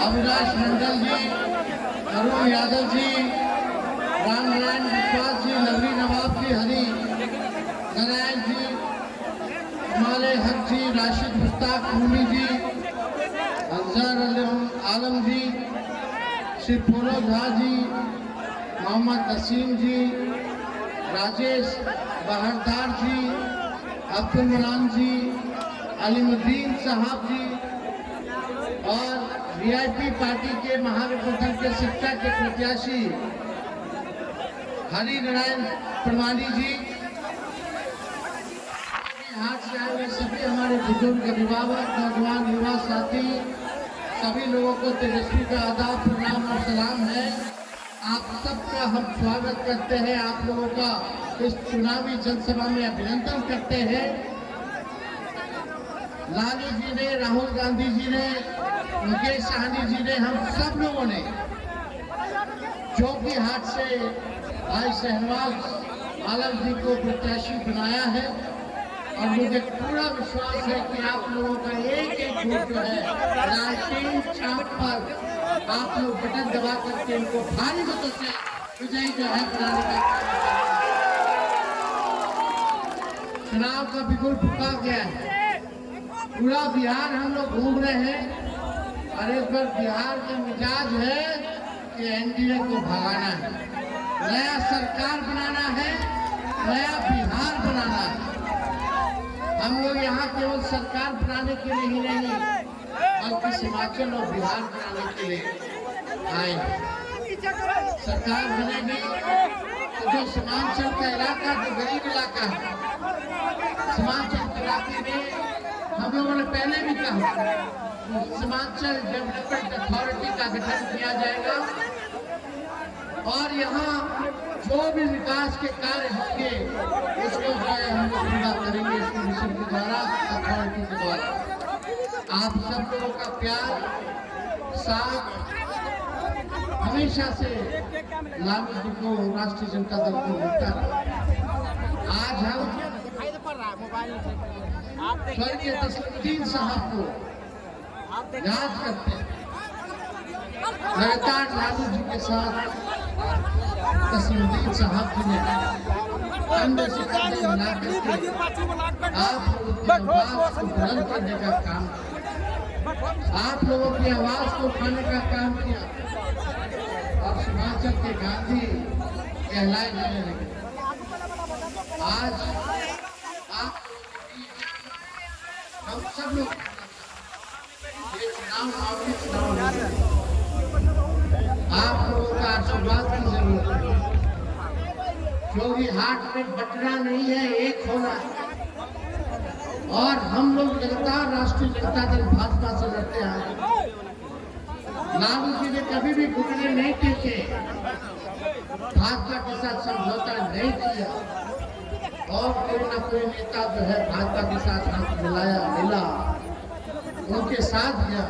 अविनाश मंडल जी, अरुण यादव जी, राम नारायण विश्वास जी, लवली नवाब जी, हरी नारायण जी, हमारे हक जी, राशिद मुश्ताक मुनी जी, अजहर आलम जी, श्री पोलो झा जी, मोहम्मद नसीम जी, राजेश बहरदार जी, अब्दुल मनान जी, अलीमुद्दीन साहब जी और वीआईपी पार्टी के महागठबंधन के शिक्षा के प्रत्याशी हरि नारायण परमानी जी, हाथ से आए हुए सभी हमारे बुजुर्ग अभिभावक, नौजवान, युवा साथी, सभी लोगों को तेजस्वी का आदाब, प्रणाम और सलाम है। आप सबका हम स्वागत करते हैं, आप लोगों का इस चुनावी जनसभा में अभिनंदन करते हैं। लालू जी ने, राहुल गांधी जी ने, मुकेश सहनी जी ने, हम सब लोगों ने जोकीहाट से भाई शहनवाज आलम जी को प्रत्याशी बनाया है और मुझे पूरा विश्वास है कि आप लोगों का एक एक वोट जो है लालटेन छाप पर आप लोग बटन दबा करके इनको भारी मतों से विजयी जो है बनाने का चुनाव का बिगुल फूका गया है। पूरा बिहार हम लोग घूम रहे हैं और इस बार बिहार का मिजाज है कि एनडीए को भगाना है, नया सरकार बनाना है, नया बिहार बनाना है। हम लोग यहाँ केवल सरकार बनाने के लिए ही नहीं बल्कि हिमाचल और बिहार बनाने के लिए आए। सरकार बनेगी तो जो सीमांचल का इलाका, जो गरीब इलाका है, सीमांचल के इलाके में हम लोगों ने पहले भी कहा सीमांचल डेवलपमेंट अथॉरिटी का गठन किया जाएगा और यहाँ जो भी विकास के कार्य होंगे उसको जो है हम लोग पूरा करेंगे इस मिशन के द्वारा, अथॉरिटी के द्वारा। आप सब लोगों का प्यार साथ हमेशा से लालू जी को, राष्ट्रीय जनता दल को मिलता रहा। आज हम स्वर्गीय तस्लीमुद्दीन साहब को याद करते हैं। लगातार लालू जी के साथ तस्लीमुद्दीन साहब जी ने कंधे से कंधे मिला करके आप लोगों की आवाज को बुलंद करने का काम किया, आप लोगों की आवाज को उठाने का काम किया और हिमाचल के गांधी कहलाए जाने लगे। आज आप हम सब लोग ये चुनाव आप लोगों का आशीर्वाद की जरूरत है। जोकीहाट में बटना नहीं है, एक होना है और हम लोग लगातार राष्ट्रीय जनता दल भाजपा से लड़ते आए। लालू जी ने कभी भी घुटने नहीं टेके, भाजपा के साथ समझौता नहीं किया और कोई ना कोई नेता जो है भाजपा के साथ हाथ मिला उनके साथ गया।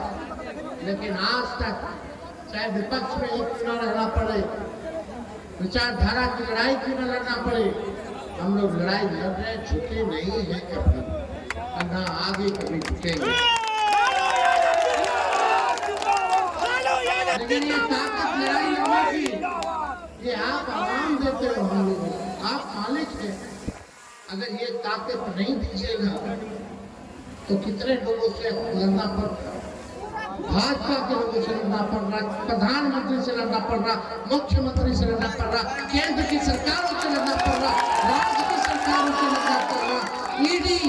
लेकिन आज तक चाहे विपक्ष में ही क्यों न रहना पड़े, विचारधारा की लड़ाई क्यों न लड़ना पड़े, हम लोग लड़ाई लड़ रहे, झुके नहीं है कभी और ना आगे कभी झुकेंगे। लेकिन ये ताकत लड़ाई लड़ने की ये आप आवाम देते हो, हम लोग आप मालिक हैं। अगर ये ताकत नहीं दीजिएगा तो कितने लोगों से लड़ना पड़ रहा, भाजपा के लोगों से लड़ना पड़ रहा, प्रधानमंत्री से लड़ना पड़ रहा, मुख्यमंत्री से लड़ना पड़ रहा, केंद्र की सरकारों से लड़ना पड़ रहा, राज्य की सरकारों से लड़ना पड़ रहा, ईडी,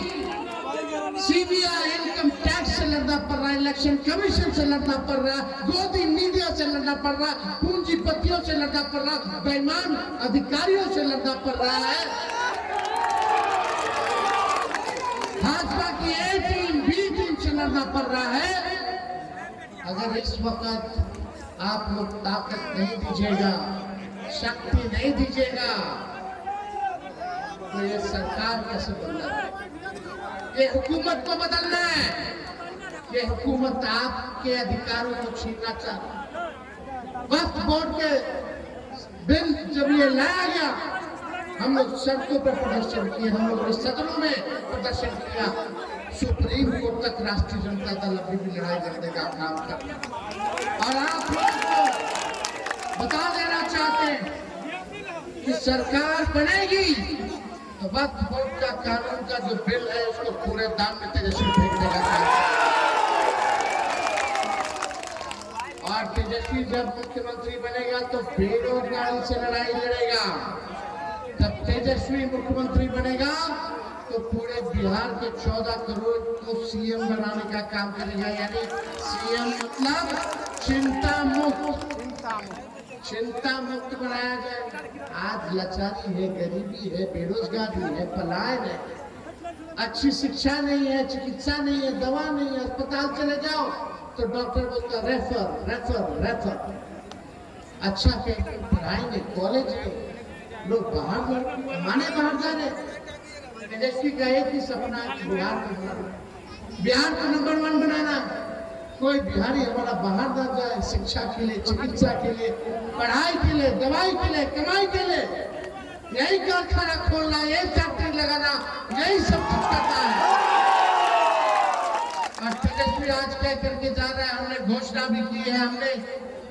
सीबीआई, इनकम टैक्स से लड़ना पड़ रहा, इलेक्शन कमीशन से लड़ना पड़ रहा, गोदी मीडिया से लड़ना पड़ रहा, पूंजीपतियों से लड़ना पड़ रहा, बेईमान अधिकारियों से लड़ना पड़ रहा है। भाजपा की ए टीम, बी टीम से लड़ना पड़ रहा है। अगर इस वक्त आप लोग ताकत नहीं दीजिएगा, शक्ति नहीं दीजिएगा तो ये सरकार कैसे बदलना है? ये हुकूमत को बदलना है। ये हुकूमत आपके अधिकारों को छीनना चाहती है। वक्फ बोर्ड के बिल जब ये लाया गया, हम लोग सड़कों पर प्रदर्शन किए, हम लोग सदनों में प्रदर्शन किया, सुप्रीम कोर्ट तक राष्ट्रीय जनता दल अभी भी लड़ाई लड़ने का काम कर रहा है। और आप लोग को बता देना चाहते हैं कि सरकार बनेगी तो वक्फ बोर्ड का कानून का जो बिल है उसको पूरे दाम में तेजस्वी फेंक देगा चाहते हैं। और तेजस्वी जब मुख्यमंत्री बनेगा तो बेरोजगारी से लड़ाई लड़ेगा। जब तेजस्वी मुख्यमंत्री बनेगा तो पूरे बिहार के 14 करोड़ को सीएम बनाने का काम करेगा। यानी सीएम मतलब चिंता मुक्त बनाया जाए। आज लाचारी है, गरीबी है, बेरोजगारी है, पलायन है, अच्छी शिक्षा नहीं है, चिकित्सा नहीं है, दवा नहीं है। अस्पताल चले जाओ तो डॉक्टर बोलता रेफर। अच्छा पढ़ाई नहीं, कॉलेज नहीं, लोग बाहर जा रहे। तेजस्वी का एक ही सपना है बिहार को नंबर 1 बनाना। कोई बिहारी हमारा बाहर न जाए, शिक्षा के लिए, चिकित्सा के लिए, पढ़ाई के लिए, दवाई के लिए, कमाई के लिए। यही कारखाना खोलना, यही फैक्ट्री लगाना, यही सब कुछ करना है। और तेजस्वी आज क्या करके जा रहा है, हमने घोषणा भी की है। हमने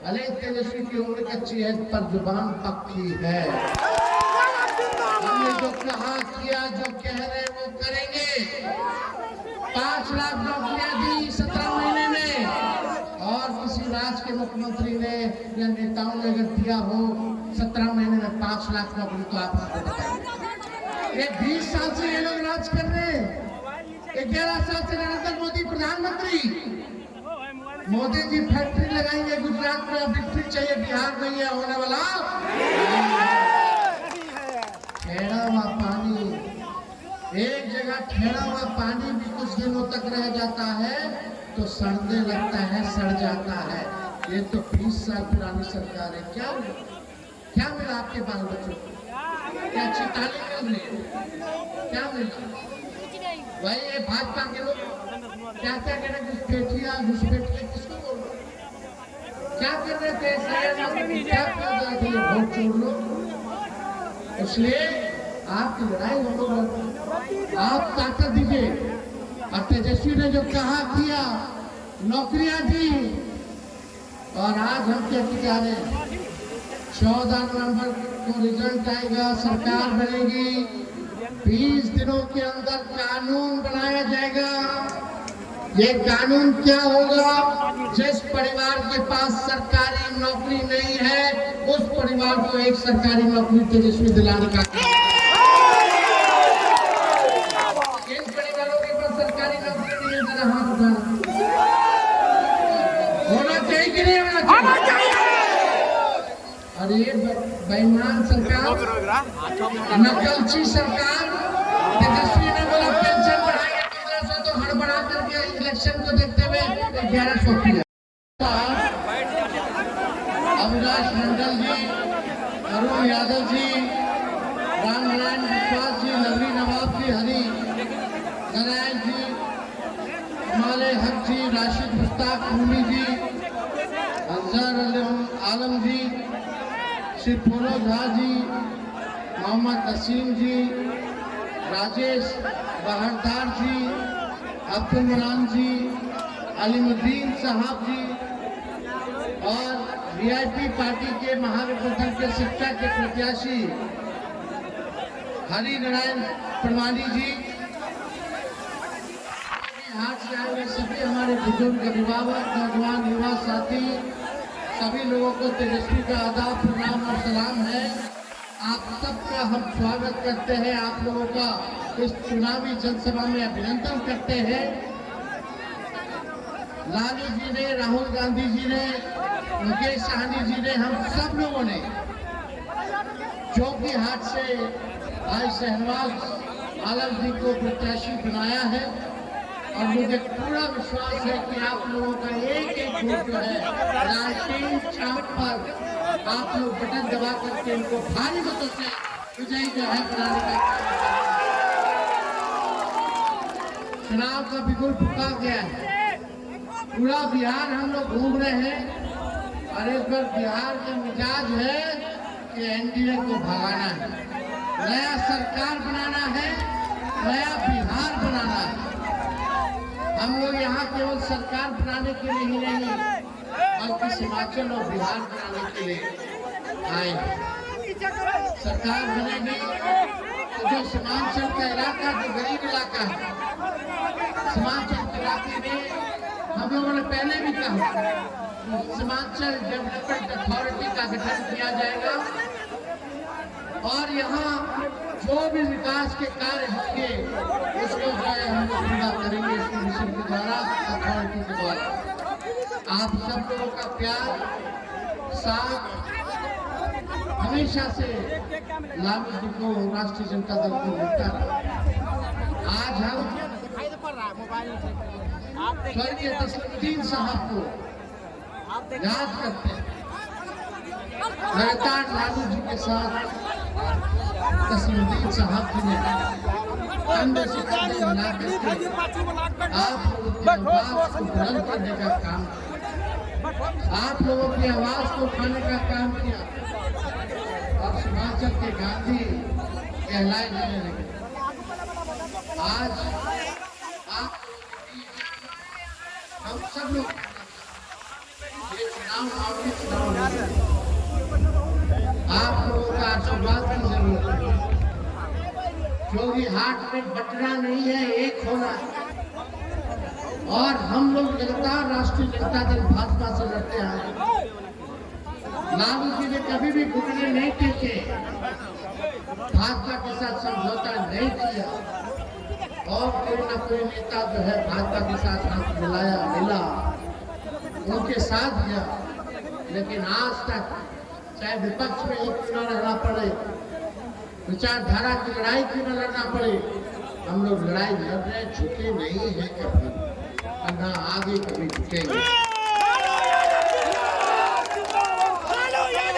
भले तेजस्वी की उम्र कच्ची है पर जुबान पक्की है। हमने जो कहा किया, जो कह रहे वो करेंगे। 5 लाख नौकरियां दी 17 महीने में। और किसी राज्य के मुख्यमंत्री ने या नेताओं ने अगर दिया हो 17 महीने में 5 लाख नौकरी तो आप हमको बताइए। ये 20 साल से ये लोग राज कर रहे हैं। 11 साल से नरेंद्र मोदी प्रधानमंत्री। मोदी जी फैक्ट्री लगाएंगे गुजरात में, अब फैक्ट्री चाहिए बिहार में। ये होने वाला ठहरा हुआ पानी, एक जगह ठहरा हुआ पानी भी कुछ दिनों तक रह जाता है तो सड़ने लगता है, सड़ जाता है। ये तो 20 साल पुरानी सरकार है। क्या मिला आपके बाल बच्चों को? क्या अच्छी तालीम मिल रही है? क्या मिला? भाई ये भाजपा के लोग क्या कह रहे हैं? घुसपैठिया किसको बोल रहे? क्या कर रहे थे? क्या कर रहे थे? वोट छोड़ लो। इसलिए आपकी लड़ाई हम लोग, आप ताकत दीजिए। और तेजस्वी ने जो कहा किया, नौकरियां दी। और आज हम क्या जा रहे हैं? 14 नवंबर को रिजल्ट आएगा, सरकार बनेगी। 20 दिनों के अंदर कानून बनाया जाएगा। ये कानून क्या होगा? जिस परिवार के पास सरकारी नौकरी नहीं है उस परिवार को एक सरकारी नौकरी तेजस्वी दिलाने का काम। इन परिवारों के पास सरकारी नौकरी नहीं है, जरा हाथ उठाना। होना चाहिए कि नहीं होना चाहिए? और ये बेईमान सरकार, नकलची सरकार, तेजस्वी ने बोला पेंशन बढ़ाएंगे 1500 तो हड़बड़ा करके इलेक्शन को देखते हुए 1100 किया। अविनाश मंडल जी, अरुण यादव जी, रामनारायण विश्वास जी, लवली नवाब जी, हरी नारायण जी, हमारे हक जी, राशिद मुश्ताक रूमी जी, अजहर आलम जी, श्री पूरो झा जी, मोहम्मद नसीम जी, राजेश बहरदार जी, अब्दुल मनान जी, अलीमुद्दीन साहब जी और वीआईपी पार्टी के महागठबंधन के शिक्षा के प्रत्याशी हरि नारायण परमानी जी, हाथ से आए हुए सभी हमारे बुजुर्ग, अभिभावक, नौजवान, युवा साथी, सभी लोगों को तेजस्वी का आदाब, प्रणाम और सलाम है। आप सबका हम स्वागत करते हैं। आप लोगों का इस चुनावी जनसभा में अभिनंदन करते हैं। लालू जी ने, राहुल गांधी जी ने, मुकेश सहनी जी ने, हम सब लोगों ने चौकी हाट से भाई शहनवाज आलम जी को प्रत्याशी बनाया है। और मुझे पूरा विश्वास है कि आप लोगों का एक वोट जो है लालटेन छाप पर आप लोग बटन दबा करके इनको भारी मतों से विजयी जो है बनाने का चुनाव का बिगुल फूका गया है। पूरा बिहार हम लोग घूम रहे हैं और इस बार बिहार का मिजाज है कि एनडीए को भगाना है, नया सरकार बनाना है, नया बिहार बनाना है। हम लोग यहाँ केवल सरकार बनाने के लिए ही नहीं, बल्कि हिमाचल और बिहार बनाने के लिए आए। सरकार बनेगी तो जो सीमांचल का इलाका, जो गरीब इलाका है, सीमांचल के इलाके में हम लोगों ने पहले भी कहा, सीमांचल डेवलपमेंट अथॉरिटी का गठन किया जाएगा और यहाँ जो भी विकास के कार्य होंगे उसको जो है हम लोग पूरा करेंगे इस मिशन के द्वारा, अथॉरिटी के द्वारा। आप सब लोगों का प्यार साथ हमेशा से लालू जी को, राष्ट्रीय जनता दल को मिलता है। आज हम स्वर्गीय तस्लीमुद्दीन साहब को याद करते हैं। लगातार लालू जी के साथ तस्लीमुद्दीन साहब जी ने कंधे से कंधे मिला करके आप लोगों की आवाज को बुलंद करने का काम किया, आप लोगों की आवाज को उठाने का काम किया और हिमाचल के गांधी कहलाए जाने लगे। आज आप हम सब लोग ये चुनाव आप लोगों का आशीर्वाद की जरूरत है। क्योंकि हाथ में बटना नहीं है, एक होना है। और हम लोग लगातार राष्ट्रीय जनता दल भाजपा से लड़ते आए। लालू जी ने कभी भी घुटने नहीं टेके, भाजपा के साथ समझौता नहीं किया और कोई ना कोई नेता जो है भाजपा के साथ हाथ मिलाया, मिला, उनके साथ गया। लेकिन आज तक चाहे विपक्ष में ही क्यों न रहना पड़े, विचारधारा की लड़ाई क्यों न लड़ना पड़े, हम लोग लड़ाई लड़ रहे, झुके नहीं है कभी और ना आगे कभी झुकेंगे।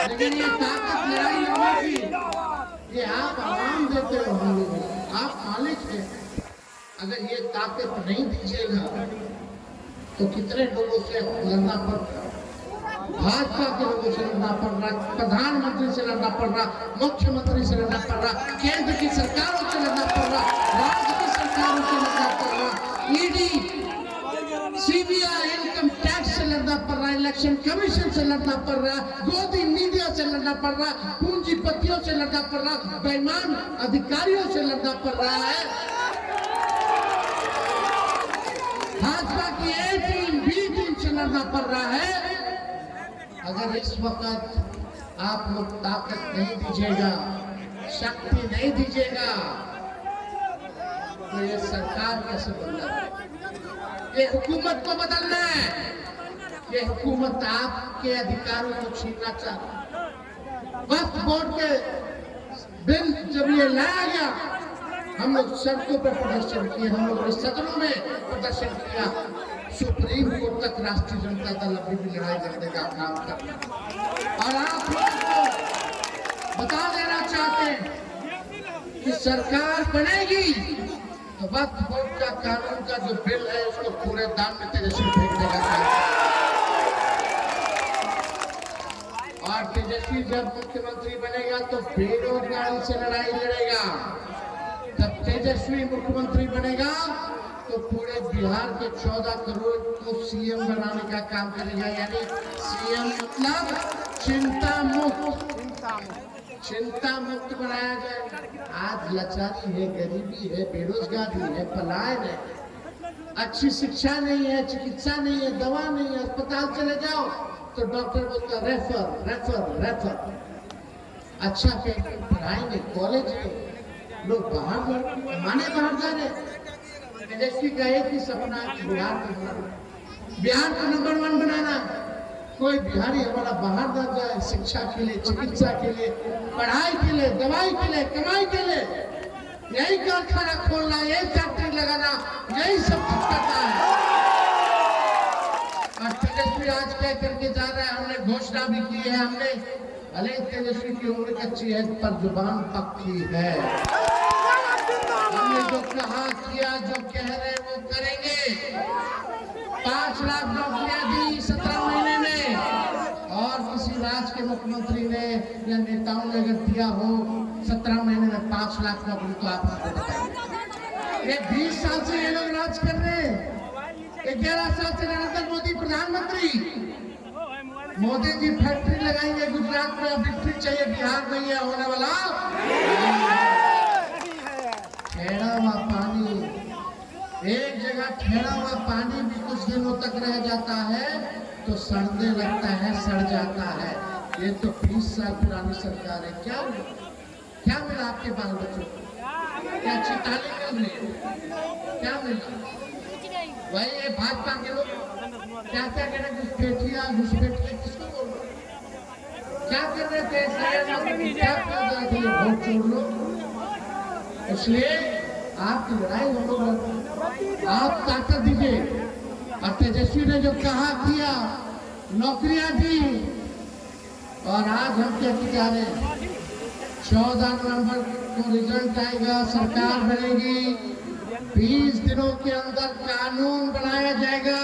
लेकिन ये ताकत लड़ाई लड़ने की ये आप आवाम देते हो, हम लोगों को, आप मालिक हैं। अगर ये ताकत नहीं दीजिएगा तो कितने लोगों से लड़ना पड़ता, भाजपा के लोगों से लड़ना पड़ रहा, प्रधानमंत्री से लड़ना पड़ रहा, मुख्यमंत्री से लड़ना पड़ रहा, केंद्र की सरकारों से लड़ना पड़ रहा, राज्य की सरकारों से लड़ना पड़ रहा, ईडी, सीबीआई, इनकम टैक्स से लड़ना पड़ रहा, इलेक्शन कमीशन से लड़ना पड़ रहा, गोदी मीडिया से लड़ना पड़ रहा, पूंजीपतियों से लड़ना पड़ रहा, बेईमान अधिकारियों से लड़ना पड़ रहा है। भाजपा की ए टीम, बी टीम से लड़ना पड़ रहा है। अगर इस वक्त आप लोग ताकत नहीं दीजिएगा, शक्ति नहीं दीजिएगा, तो ये सरकार कैसे बदलना है? ये हुकूमत को बदलना है। ये हुकूमत आपके अधिकारों को छीनना चाहती है। वक्फ बोर्ड के बिल जब ये लाया गया, हम लोग सड़कों पर प्रदर्शन किए, हम लोग सदनों में प्रदर्शन किया, सुप्रीम कोर्ट तक राष्ट्रीय जनता दल अभी भी लड़ाई लड़ने का काम कर रहा है। और आप लोगों को बता देना चाहते हैं कि सरकार बनेगी तो वक्फ बोर्ड का कानून का जो बिल है उसको पूरे दाम में तेजस्वी फेंकने का काम। और तेजस्वी जब मुख्यमंत्री बनेगा तो बेरोजगारी से लड़ाई लड़ेगा। जब तेजस्वी मुख्यमंत्री बनेगा तो पूरे बिहार के 14 करोड़ को सीएम बनाने का काम करेगा। यानी सीएम मतलब चिंता मुक्त बनाया जाए। आज लाचारी है, गरीबी है, बेरोजगारी है, पलायन है, अच्छी शिक्षा नहीं है, चिकित्सा नहीं है, दवा नहीं है। अस्पताल चले जाओ तो डॉक्टर बोलता रेफर रेफर रेफर। अच्छा पढ़ाएंगे, कॉलेज है, लोग बाहर कमाने बाहर जा रहे। तेजस्वी का एक ही सपना है कि बिहार को नंबर 1 बनाना। कोई बिहारी हमारा बाहर न जाए, शिक्षा के लिए, चिकित्सा के लिए, पढ़ाई के लिए, दवाई के लिए, कमाई के लिए। यही कारखाना खोलना, यही फैक्ट्री लगाना, यही सब कुछ करता है। और तेजस्वी आज कह करके जा रहा है, हमने घोषणा भी की है, हमने भले तेजस्वी की उम्र कच्ची है पर जुबान पक्की है। हमने जो कहा किया, जो कह रहे वो करेंगे। 5 लाख नौकरियां दी 17 महीने में, और किसी राज्य के मुख्यमंत्री ने या नेताओं ने अगर दिया हो 17 महीने में 5 लाख नौकरी तो आप बताइए। ये 20 साल से ये लोग राज कर रहे हैं। 11 साल से नरेंद्र मोदी प्रधानमंत्री, मोदी जी फैक्ट्री लगाएंगे गुजरात में, फैक्ट्री चाहिए बिहार में, ये होने वाला ठहरा हुआ पानी, एक जगह ठहरा हुआ पानी भी कुछ दिनों तक रह जाता है तो सड़ने लगता है, सड़ जाता है। ये तो 20 साल पुरानी सरकार है। क्या मिला आपके बाल बच्चों को? क्या चिताली मिल रही है? क्या मिला? वही ये भाजपा के लोग क्या क्या कह रहे, घुसपैठिया घुसपैठिया किसको बोल रहे? क्या कर रहे थे? क्या कर रहे थे? वोट छोड़ लो। इसलिए आपकी लड़ाई हम लोग लड़ते हैं। आप ताकत दीजिए। और तेजस्वी ने जो कहा किया, नौकरियां दी, और आज हम क्या जा रहे हैं? 14 नवंबर को रिजल्ट आएगा, सरकार बनेगी, 20 दिनों के अंदर कानून बनाया जाएगा।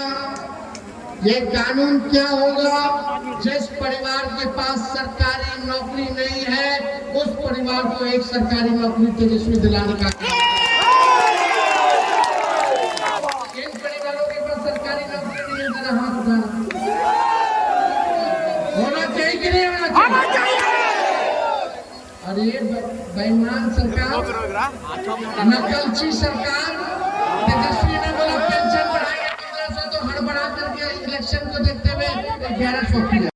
ये कानून क्या होगा? जिस परिवार के पास सरकारी नौकरी नहीं है, उस परिवार को एक सरकारी नौकरी तेजस्वी दिलाने का काम। इन परिवारों के पास सरकारी नौकरी नहीं है, जरा हाथ उठाना। होना चाहिए कि नहीं होना चाहिए? अरे बेईमान सरकार, नकलची सरकार। तेजस्वी ने बोला पेंशन बढ़ाएंगे 1500, तो हड़बड़ा करके इलेक्शन को देखते हुए 1100 किया।